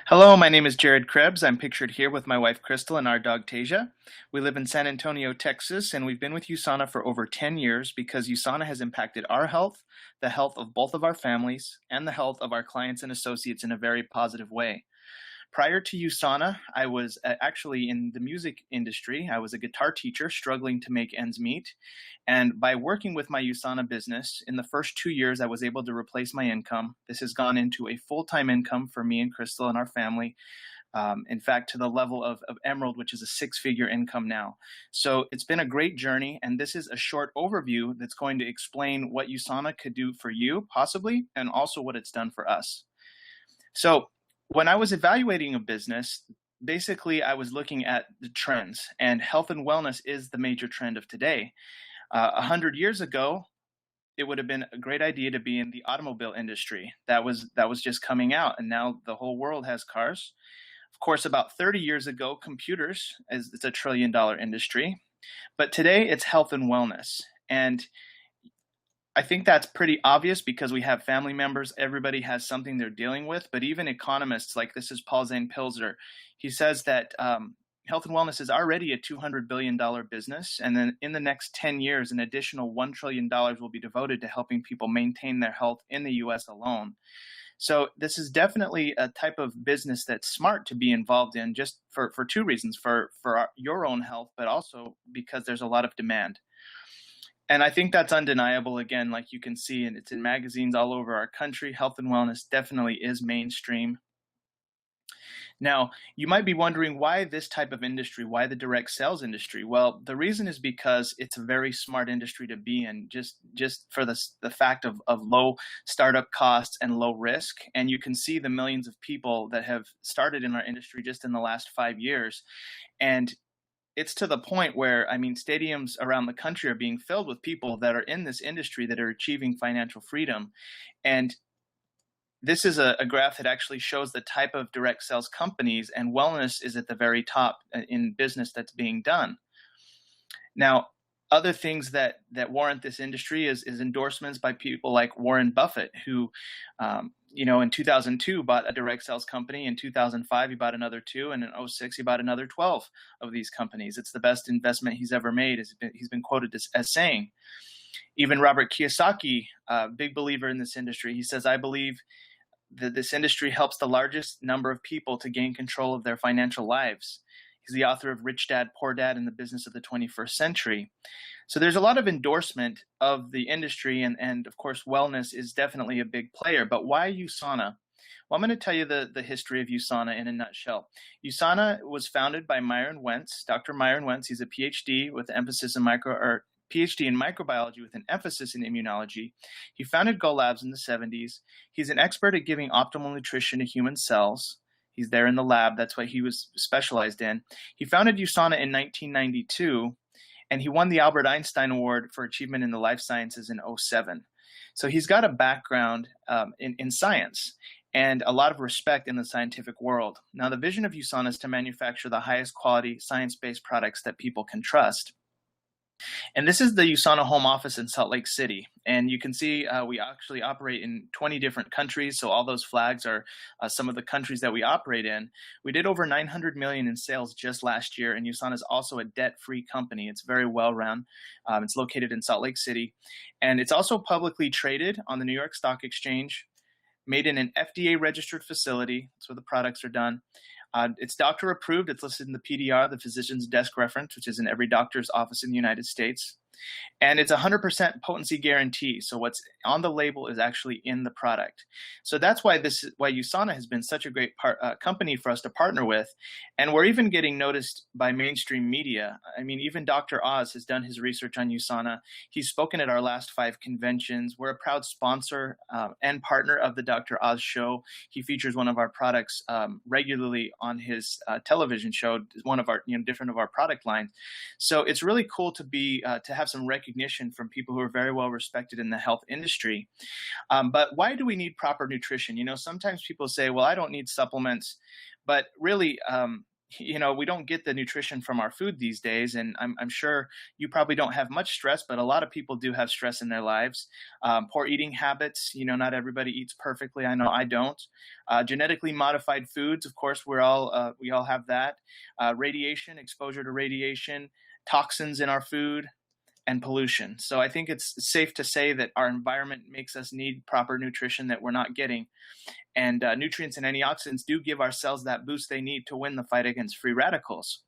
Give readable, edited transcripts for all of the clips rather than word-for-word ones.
Hello, my name is Jared Krebs. I'm pictured here with my wife Crystal and our dog Tasia. We live in San Antonio, Texas, and we've been with USANA for over 10 years because USANA has impacted our health, the health of both of our families, and the health of our clients and associates in a very positive way. Prior to USANA, I was actually in the music industry. I was a guitar teacher struggling to make ends meet. And by working with my USANA business, in the first 2 years, I was able to replace my income. This has gone into a full-time income for me and Crystal and our family. In fact, to the level of Emerald, which is a six-figure income now. So it's been a great journey, and this is a short overview that's going to explain what USANA could do for you, possibly, and also what it's done for us. So when I was evaluating a business, basically I was looking at the trends, and health and wellness is the major trend of today. 100 years ago, it would have been a great idea to be in the automobile industry. That was just coming out, and now the whole world has cars. Of course, about 30 years ago, computers is it's a trillion-dollar industry, but today it's health and wellness. And I think that's pretty obvious because we have family members. Everybody has something they're dealing with, but even economists, like this is Paul Zane Pilzer, he says that health and wellness is already a $200 billion business. And then in the next 10 years, an additional $1 trillion will be devoted to helping people maintain their health in the US alone. So this is definitely a type of business that's smart to be involved in, just for two reasons, for your own health, but also because there's a lot of demand. And I think that's undeniable. Again, like you can see, and it's in magazines all over our country, health and wellness definitely is mainstream. Now, you might be wondering why this type of industry, why the direct sales industry? Well, the reason is because it's a very smart industry to be in, just for the fact of low startup costs and low risk. And you can see the millions of people that have started in our industry just in the last 5 years. And it's to the point where, I mean, stadiums around the country are being filled with people that are in this industry that are achieving financial freedom. And this is a graph that actually shows the type of direct sales companies, and wellness is at the very top in business that's being done. Now, other things that warrant this industry is endorsements by people like Warren Buffett, who, in 2002 bought a direct sales company. In 2005, he bought another two, and in '06 he bought another 12 of these companies. It's the best investment he's ever made, he's been quoted as saying. Even Robert Kiyosaki, a big believer in this industry, he says, "I believe that this industry helps the largest number of people to gain control of their financial lives." He's the author of Rich Dad, Poor Dad and the Business of the 21st Century. So there's a lot of endorsement of the industry, and of course, wellness is definitely a big player. But why USANA? Well, I'm going to tell you the history of USANA in a nutshell. USANA was founded by Myron Wentz, Dr. Myron Wentz. He's a PhD with emphasis in PhD in microbiology with an emphasis in immunology. He founded Go Labs in the 70s. He's an expert at giving optimal nutrition to human cells. He's there in the lab. That's what he was specialized in. He founded USANA in 1992, and he won the Albert Einstein Award for Achievement in the Life Sciences in '07. So he's got a background in science and a lot of respect in the scientific world. Now, the vision of USANA is to manufacture the highest quality science-based products that people can trust. And this is the USANA home office in Salt Lake City. And you can see we actually operate in 20 different countries. So all those flags are some of the countries that we operate in. We did over 900 million in sales just last year. And USANA is also a debt-free company. It's very well run. It's located in Salt Lake City. And it's also publicly traded on the New York Stock Exchange, made in an FDA registered facility. That's where the products are done. It's doctor approved. It's listed in the PDR, the Physician's Desk Reference, which is in every doctor's office in the United States. And it's 100% potency guarantee. So what's on the label is actually in the product. So that's why USANA has been such a great company for us to partner with. And we're even getting noticed by mainstream media. I mean, even Dr. Oz has done his research on USANA. He's spoken at our last 5 conventions. We're a proud sponsor and partner of the Dr. Oz show. He features one of our products regularly on his television show, one of our different of our product lines. So it's really cool to be to have some recognition from people who are very well respected in the health industry. But why do we need proper nutrition? Sometimes people say, well, I don't need supplements, but really, we don't get the nutrition from our food these days, and I'm sure you probably don't have much stress, but a lot of people do have stress in their lives. Poor eating habits, not everybody eats perfectly. I know I don't. Genetically modified foods, of course, we all have that. Radiation, exposure to radiation, toxins in our food, and pollution. So I think it's safe to say that our environment makes us need proper nutrition that we're not getting. And nutrients and antioxidants do give our cells that boost they need to win the fight against free radicals.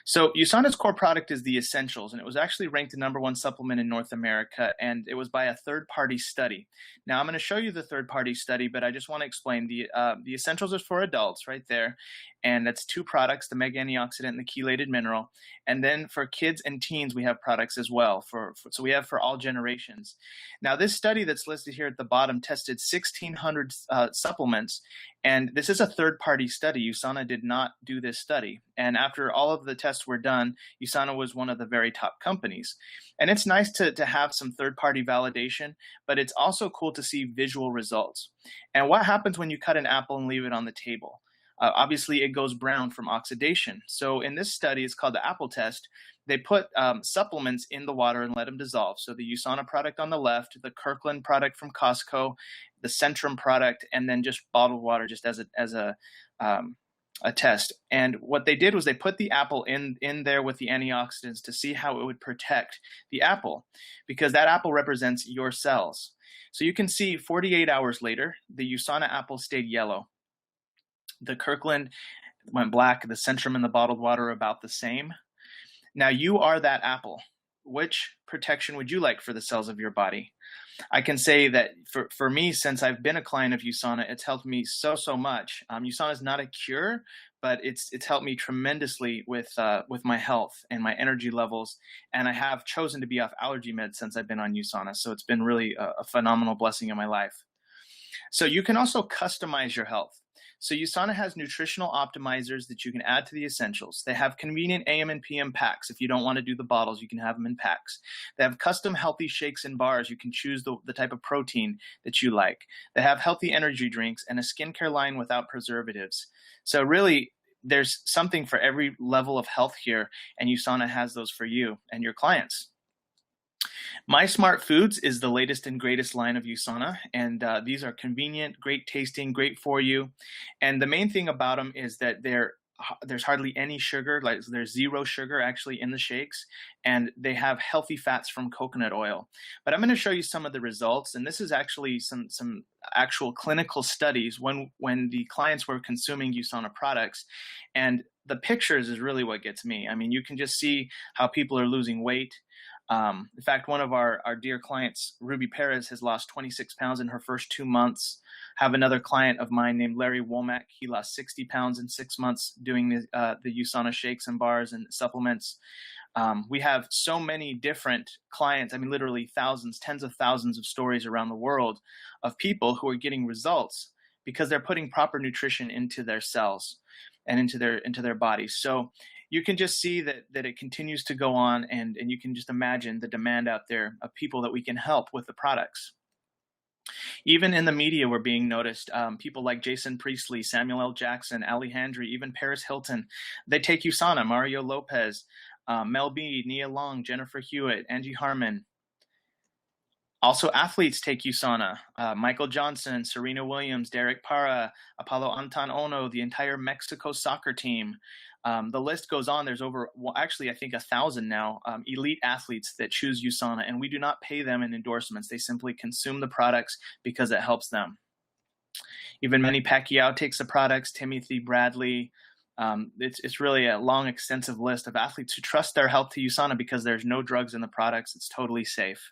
So USANA's core product is the Essentials, and it was actually ranked the #1 supplement in North America, and it was by a third-party study. Now, I'm going to show you the third-party study, but I just want to explain the Essentials is for adults right there, and that's 2 products, the mega antioxidant and the chelated mineral. And then for kids and teens, we have products as well. So we have for all generations. Now, this study that's listed here at the bottom tested 1,600 supplements, and this is a third-party study. USANA did not do this study. And after all of the tests were done, USANA was one of the very top companies. And it's nice to have some third-party validation, but it's also cool to see visual results. And what happens when you cut an apple and leave it on the table? Obviously, it goes brown from oxidation. So in this study, it's called the apple test. They put supplements in the water and let them dissolve. So the USANA product on the left, the Kirkland product from Costco, the Centrum product, and then just bottled water just as a test. And what they did was they put the apple in there with the antioxidants to see how it would protect the apple, because that apple represents your cells. So you can see 48 hours later, the USANA apple stayed yellow. The Kirkland went black. The Centrum and the bottled water are about the same. Now, you are that apple. Which protection would you like for the cells of your body? I can say that for me, since I've been a client of USANA, it's helped me so much. USANA is not a cure, but it's helped me tremendously with my health and my energy levels. And I have chosen to be off allergy meds since I've been on USANA. So it's been really a phenomenal blessing in my life. So you can also customize your health. So USANA has nutritional optimizers that you can add to the Essentials. They have convenient AM and PM packs. If you don't want to do the bottles, you can have them in packs. They have custom healthy shakes and bars. You can choose the type of protein that you like. They have healthy energy drinks and a skincare line without preservatives. So really, there's something for every level of health here, and USANA has those for you and your clients. My Smart Foods is the latest and greatest line of USANA, and these are convenient, great tasting, great for you. And the main thing about them is that there's hardly any sugar, like there's 0 sugar actually in the shakes, and they have healthy fats from coconut oil. But I'm going to show you some of the results, and this is actually some actual clinical studies when the clients were consuming USANA products, and the pictures is really what gets me. I mean, you can just see how people are losing weight. In fact, one of our dear clients, Ruby Perez, has lost 26 pounds in her first 2 months. Have another client of mine named Larry Womack. He lost 60 pounds in 6 months doing the USANA shakes and bars and supplements. We have so many different clients. I mean, literally thousands, tens of thousands of stories around the world of people who are getting results because they're putting proper nutrition into their cells and into their bodies. So you can just see that it continues to go on, and you can just imagine the demand out there of people that we can help with the products. Even in the media, we're being noticed. People like Jason Priestley, Samuel L. Jackson, Ali Handry, even Paris Hilton. They take USANA, Mario Lopez, Mel B, Nia Long, Jennifer Hewitt, Angie Harmon. Also, athletes take USANA. Michael Johnson, Serena Williams, Derek Parra, Apollo Anton Ono, the entire Mexico soccer team. The list goes on. There's over, actually, I think 1,000 now, elite athletes that choose USANA, and we do not pay them in endorsements. They simply consume the products because it helps them. Even Manny Pacquiao takes the products, Timothy Bradley. It's really a long, extensive list of athletes who trust their health to USANA because there's no drugs in the products. It's totally safe.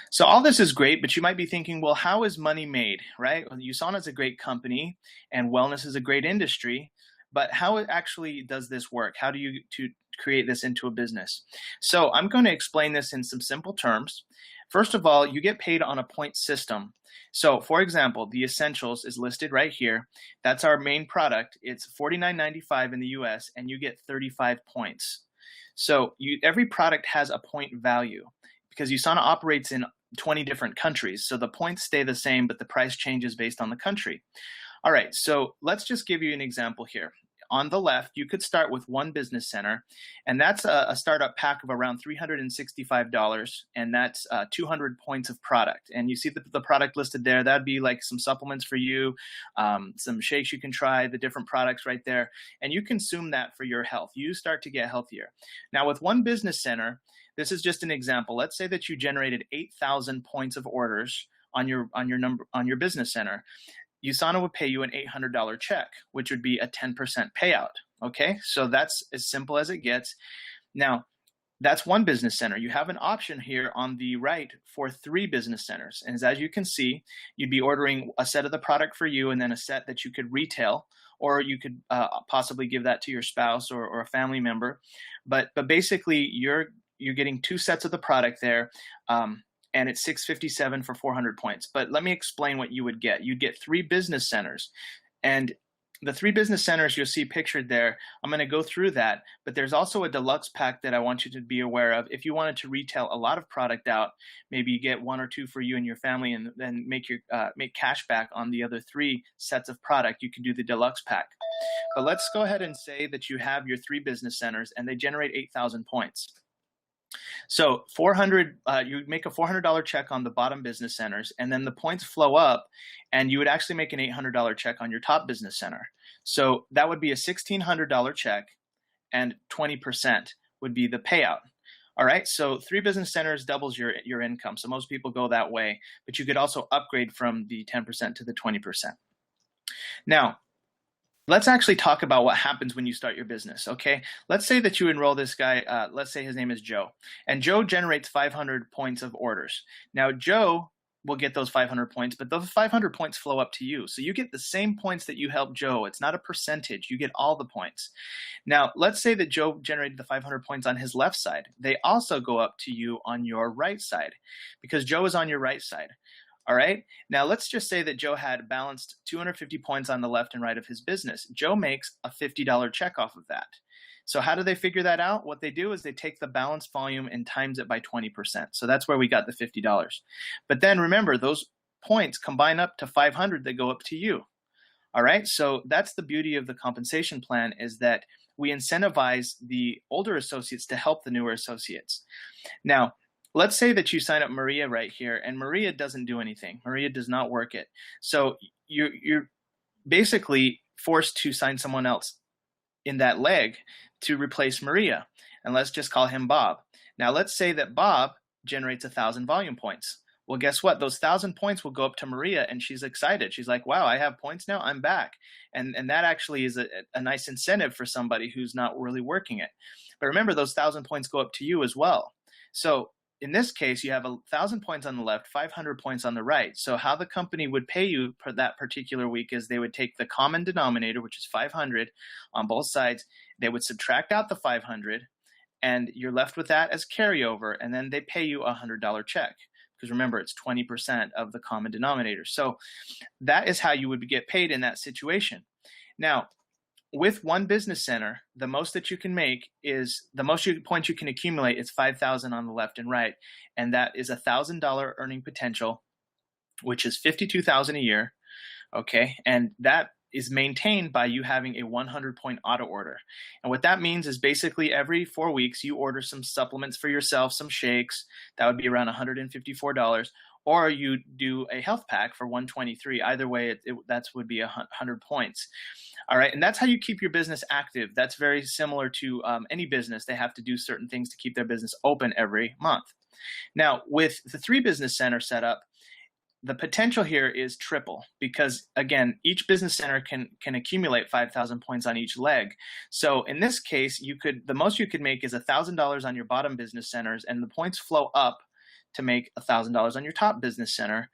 So all this is great, but you might be thinking, well, how is money made, right? Well, USANA is a great company and wellness is a great industry, but how actually does this work? How do you create this into a business? So I'm going to explain this in some simple terms. First of all, you get paid on a point system. So for example, the Essentials is listed right here. That's our main product. It's $49.95 in the US and you get 35 points. So every product has a point value because USANA operates in 20 different countries. So the points stay the same, but the price changes based on the country. All right, so let's just give you an example here. on the left, you could start with one business center, and that's a startup pack of around $365, and that's 200 points of product. And you see the product listed there. That'd be like some supplements for you, some shakes you can try, the different products right there, and you consume that for your health. You start to get healthier. Now, with one business center, this is just an example. Let's say that you generated 8,000 points of orders on your business center. USANA would pay you an $800 check, which would be a 10% payout. Okay, so that's as simple as it gets. Now, that's one business center. You have an option here on the right for 3 business centers. And as you can see, you'd be ordering a set of the product for you and then a set that you could retail, or you could possibly give that to your spouse or a family member. But basically, you're getting 2 sets of the product there. And it's $657 for 400 points. But let me explain what you would get. You'd get 3 business centers. And the 3 business centers you'll see pictured there, I'm going to go through that. But there's also a deluxe pack that I want you to be aware of. If you wanted to retail a lot of product out, maybe you get 1 or 2 for you and your family and then make cash back on the other 3 sets of product, you can do the deluxe pack. But let's go ahead and say that you have your 3 business centers and they generate 8,000 points. So you make a $400 check on the bottom business centers, and then the points flow up, and you would actually make an $800 check on your top business center. So that would be a $1,600 check, and 20% would be the payout. All right, so 3 business centers doubles your income. So most people go that way, but you could also upgrade from the 10% to the 20%. Now, let's actually talk about what happens when you start your business, okay? Let's say that you enroll this guy, let's say his name is Joe, and Joe generates 500 points of orders. Now, Joe will get those 500 points, but those 500 points flow up to you. So you get the same points that you helped Joe. It's not a percentage. You get all the points. Now, let's say that Joe generated the 500 points on his left side. They also go up to you on your right side because Joe is on your right side. All right. Now, let's just say that Joe had balanced 250 points on the left and right of his business. Joe makes a $50 check off of that. So how do they figure that out? What they do is they take the balance volume and times it by 20%. So that's where we got the $50. But then remember, those points combine up to 500 that go up to you. All right. So that's the beauty of the compensation plan, is that we incentivize the older associates to help the newer associates. Now, let's say that you sign up Maria right here, and Maria doesn't do anything. Maria does not work it. So you're basically forced to sign someone else in that leg to replace Maria. And let's just call him Bob. Now, let's say that Bob generates 1,000 volume points. Well, guess what? Those 1,000 points will go up to Maria, and she's excited. She's like, wow, I have points now. I'm back. And that actually is a nice incentive for somebody who's not really working it. But remember, those 1,000 points go up to you as well. So in this case, you have 1,000 points on the left, 500 points on the right. So how the company would pay you for that particular week is they would take the common denominator, which is 500 on both sides. They would subtract out the 500, and you're left with that as carryover. And then they pay you a $100 check. Because remember, it's 20% of the common denominator. So that is how you would get paid in that situation. Now, with one business center, the most that you can make is the most points you can accumulate is 5,000 on the left and right. And that is $1,000 earning potential, which is $52,000 a year. Okay. And that is maintained by you having a 100-point auto order. And what that means is basically every 4 weeks, you order some supplements for yourself, some shakes. That would be around $154. Or you do a health pack for $123. Either way, that would be 100 points. All right, and that's how you keep your business active. That's very similar to any business. They have to do certain things to keep their business open every month. Now, with the 3 business center setup, the potential here is triple because, again, each business center can accumulate 5,000 points on each leg. So in this case, the most you could make is $1,000 on your bottom business centers, and the points flow up to make $1,000 on your top business center.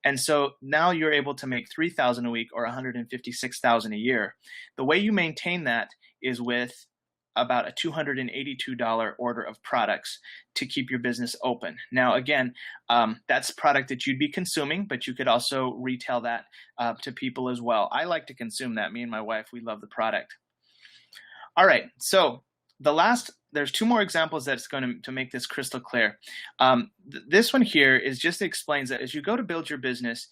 And so now you're able to make $3,000 a week or $156,000 a year. The way you maintain that is with about a $282 order of products to keep your business open. Now, again, that's product that you'd be consuming, but you could also retail that to people as well. I like to consume that. Me and my wife, we love the product. All right, so there's 2 more examples that's going to make this crystal clear. This one here just explains that as you go to build your business,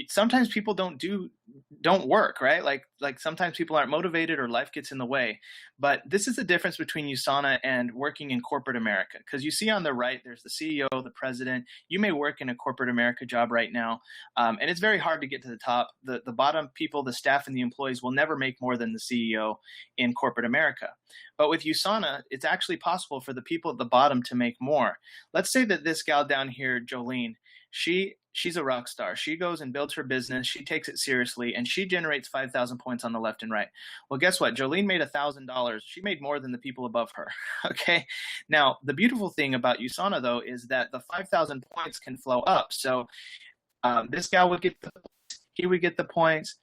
Sometimes people don't work, right? Like sometimes people aren't motivated or life gets in the way. But this is the difference between USANA and working in corporate America. Because you see on the right, there's the CEO, the president. You may work in a corporate America job right now, and it's very hard to get to the top. The bottom people, the staff and the employees will never make more than the CEO in corporate America. But with USANA, it's actually possible for the people at the bottom to make more. Let's say that this gal down here, Jolene, she's a rock star. She goes and builds her business. She takes it seriously, and she generates 5,000 points on the left and right. Well, guess what? Jolene made $1,000. She made more than the people above her. Okay. Now, the beautiful thing about USANA, though, is that the 5,000 points can flow up. So this gal would get the points, he would get the points,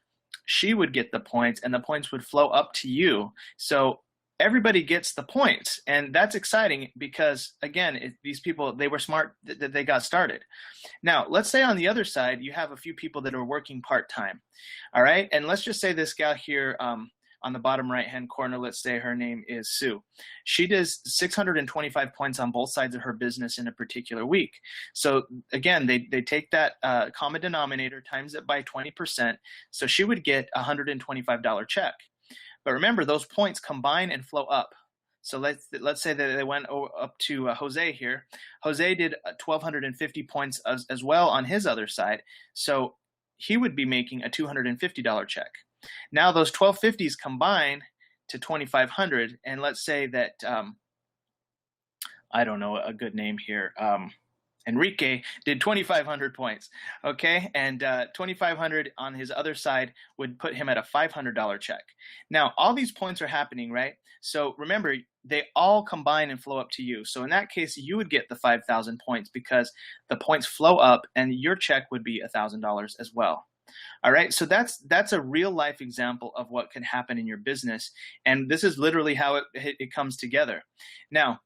she would get the points, and the points would flow up to you. So everybody gets the points, and that's exciting because, again, these people, they were smart that they got started. Now, let's say on the other side, you have a few people that are working part-time, all right? And let's just say this gal here on the bottom right-hand corner, let's say her name is Sue. She does 625 points on both sides of her business in a particular week. So again, they take that common denominator, times it by 20%, so she would get a $125 check. But remember, those points combine and flow up. So let's say that they went up to Jose here. Jose did 1,250 points as well on his other side. So he would be making a $250 check. Now those 1,250s combine to 2,500. And let's say that, I don't know a good name here. Enrique did 2,500 points, okay? And 2,500 on his other side would put him at a $500 check. Now, all these points are happening, right? So remember, they all combine and flow up to you. So in that case, you would get the 5,000 points because the points flow up and your check would be $1,000 as well. All right, so that's a real life example of what can happen in your business. And this is literally how it comes together. Now,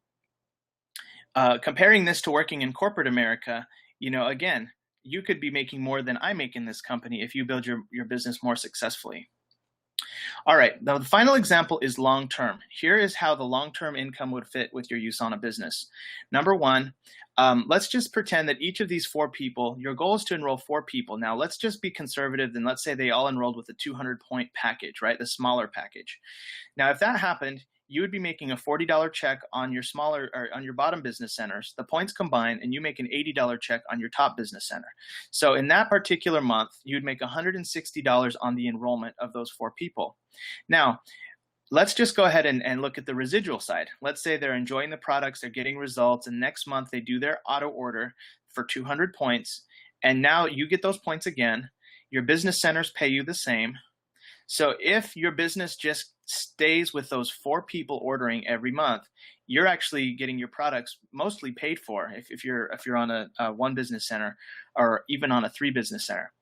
comparing this to working in corporate America, again, you could be making more than I make in this company if you build your business more successfully. All right, now the final example is long-term. Here is how the long-term income would fit with your USANA business. Number one, let's just pretend that each of these 4 people, your goal is to enroll 4 people. Now, let's just be conservative, and let's say they all enrolled with a 200-point package, right? The smaller package. Now, if that happened, you would be making a $40 check on your smaller or on your bottom business centers. The points combine, and you make an $80 check on your top business center. So in that particular month, you'd make $160 on the enrollment of those 4 people. Now, let's just go ahead and look at the residual side. Let's say they're enjoying the products, they're getting results, and next month they do their auto order for 200 points, and now you get those points again. Your business centers pay you the same. So if your business just stays with those 4 people ordering every month, you're actually getting your products mostly paid for if you're on a 1 business center or even on a 3 business center.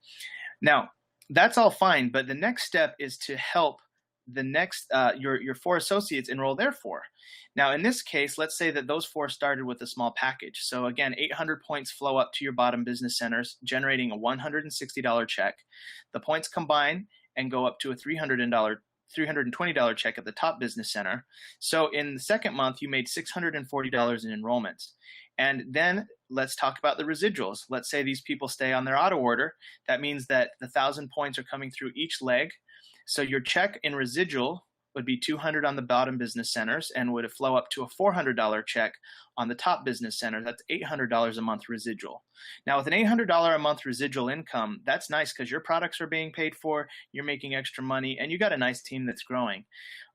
Now, that's all fine, but the next step is to help the next your 4 associates enroll their 4. Now, in this case, let's say that those 4 started with a small package. So again, 800 points flow up to your bottom business centers, generating a $160 check. The points combine and go up to a $320 check at the top business center. So in the second month, you made $640 in enrollments. And then let's talk about the residuals. Let's say these people stay on their auto order. That means that the 1,000 points are coming through each leg. So your check in residual would be $200 on the bottom business centers and would flow up to a $400 check on the top business center. That's $800 a month residual. Now, with an $800 a month residual income, that's nice because your products are being paid for, you're making extra money, and you got a nice team that's growing.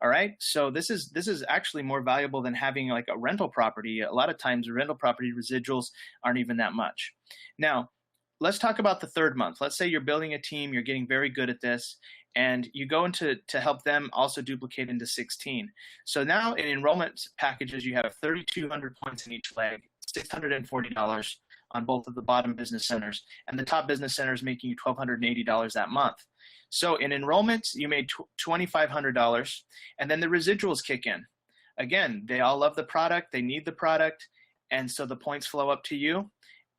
All right, so this is actually more valuable than having like a rental property. A lot of times, rental property residuals aren't even that much. Now, let's talk about the third month. Let's say you're building a team, you're getting very good at this, and you go into to help them also duplicate into 16. So now in enrollment packages, you have 3,200 points in each leg, $640 on both of the bottom business centers, and the top business center is making you $1,280 that month. So in enrollments, you made $2,500, and then the residuals kick in. Again, they all love the product, they need the product, and so the points flow up to you,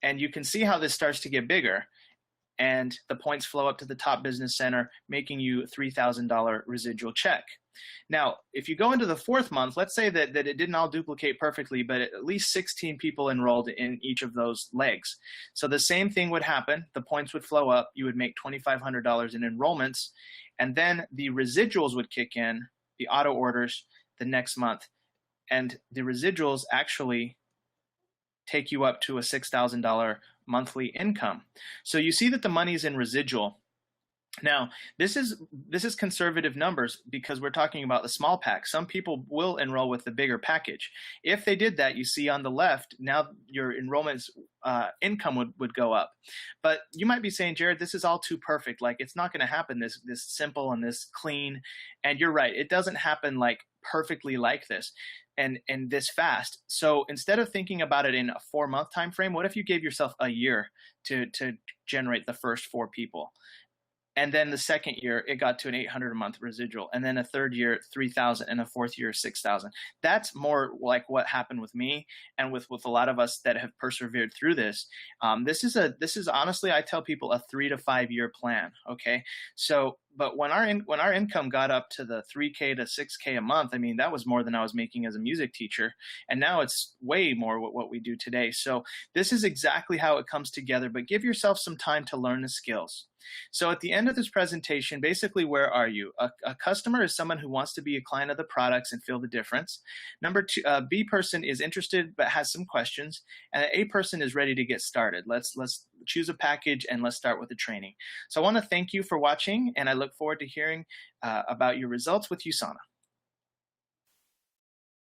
and you can see how this starts to get bigger. and the points flow up to the top business center, making you a $3,000 residual check. Now, if you go into the fourth month, let's say that it didn't all duplicate perfectly, but at least 16 people enrolled in each of those legs. So the same thing would happen. The points would flow up. You would make $2,500 in enrollments, and then the residuals would kick in, the auto orders, the next month. And the residuals actually take you up to a $6,000 monthly income. So you see that the money is in residual. Now, this is conservative numbers because we're talking about the small pack. Some people will enroll with the bigger package. If they did that, you see on the left, now your enrollment's income would go up. But you might be saying, Jared, this is all too perfect. Like, it's not going to happen this simple and this clean. And you're right. It doesn't happen like perfectly like this and this fast. So instead of thinking about it in a 4-month time frame, what if you gave yourself a year to generate the first 4 people? And then the second year, it got to an $800 a month residual. And then a third year, $3,000, and a fourth year, $6,000. That's more like what happened with me and with a lot of us that have persevered through this. This is honestly, I tell people, a 3 to 5 year plan. Okay, so but when our income got up to the $3K to $6K a month, I mean, that was more than I was making as a music teacher, and now it's way more what we do today. So this is exactly how it comes together. But give yourself some time to learn the skills. So at the end of this presentation, basically, where are you? A customer is someone who wants to be a client of the products and feel the difference. Number 2, B person is interested but has some questions, and A person is ready to get started. Let's choose a package and let's start with the training. So I want to thank you for watching, and I look forward to hearing about your results with USANA.